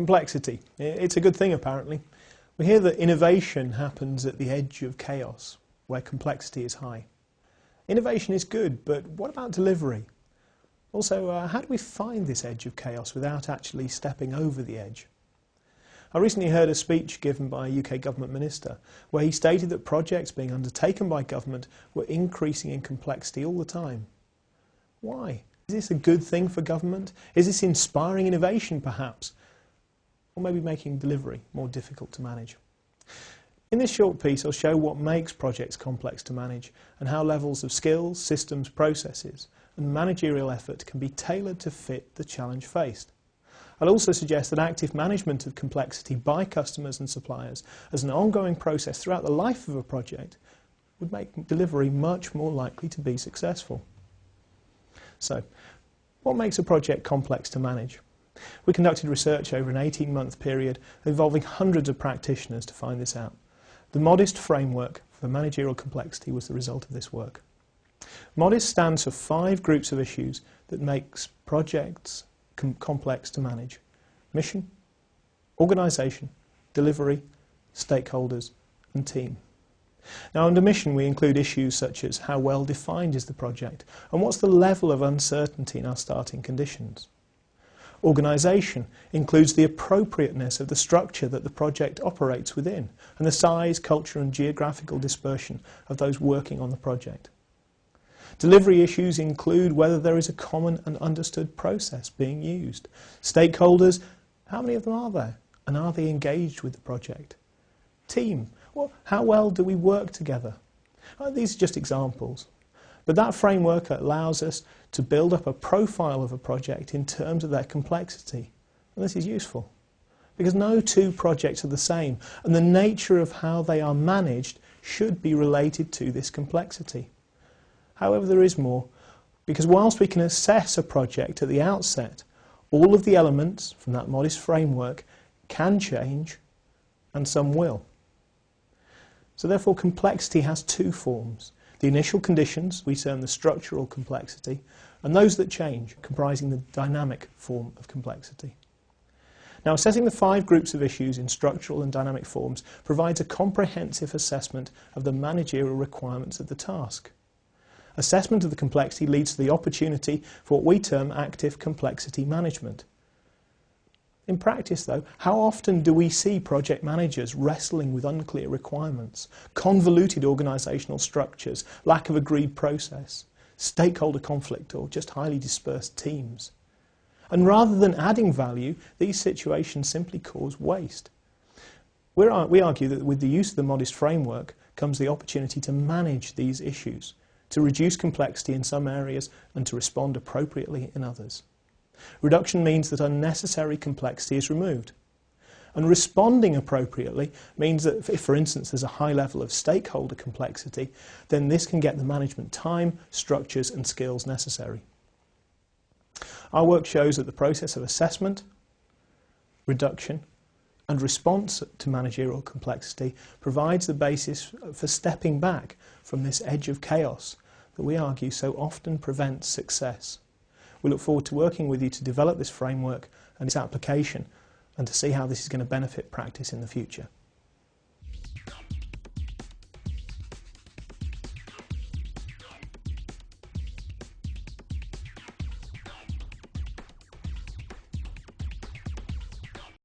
Complexity. It's a good thing, apparently. We hear that innovation happens at the edge of chaos, where complexity is high. Innovation is good, but what about delivery? Also, how do we find this edge of chaos without actually stepping over the edge? I recently heard a speech given by a UK government minister where he stated that projects being undertaken by government were increasing in complexity all the time. Why? Is this a good thing for government? Is this inspiring innovation, perhaps? Or maybe making delivery more difficult to manage? In this short piece, I'll show what makes projects complex to manage and how levels of skills, systems, processes and managerial effort can be tailored to fit the challenge faced. I'll also suggest that active management of complexity by customers and suppliers as an ongoing process throughout the life of a project would make delivery much more likely to be successful. So, what makes a project complex to manage? We conducted research over an 18-month period involving hundreds of practitioners to find this out. The MODEST framework for managerial complexity was the result of this work. MODEST stands for 5 groups of issues that makes projects complex to manage: mission, organisation, delivery, stakeholders and team. Now, under mission we include issues such as how well defined is the project and what's the level of uncertainty in our starting conditions. Organisation includes the appropriateness of the structure that the project operates within and the size, culture and geographical dispersion of those working on the project. Delivery issues include whether there is a common and understood process being used. Stakeholders, how many of them are there and are they engaged with the project? Team, well, how well do we work together? These are just examples. But that framework allows us to build up a profile of a project in terms of their complexity. And this is useful because no two projects are the same and the nature of how they are managed should be related to this complexity. However, there is more, because whilst we can assess a project at the outset, all of the elements from that MODEST framework can change and some will. So therefore complexity has 2 forms. The initial conditions, we term the structural complexity, and those that change, comprising the dynamic form of complexity. Now, assessing the 5 groups of issues in structural and dynamic forms provides a comprehensive assessment of the managerial requirements of the task. Assessment of the complexity leads to the opportunity for what we term active complexity management. In practice, though, how often do we see project managers wrestling with unclear requirements, convoluted organisational structures, lack of agreed process, stakeholder conflict, or just highly dispersed teams? And rather than adding value, these situations simply cause waste. We argue that with the use of the MODEST framework comes the opportunity to manage these issues, to reduce complexity in some areas and to respond appropriately in others. Reduction means that unnecessary complexity is removed. And responding appropriately means that if, for instance, there's a high level of stakeholder complexity, then this can get the management time, structures and skills necessary. Our work shows that the process of assessment, reduction and response to managerial complexity provides the basis for stepping back from this edge of chaos that we argue so often prevents success. We look forward to working with you to develop this framework and its application and to see how this is going to benefit practice in the future.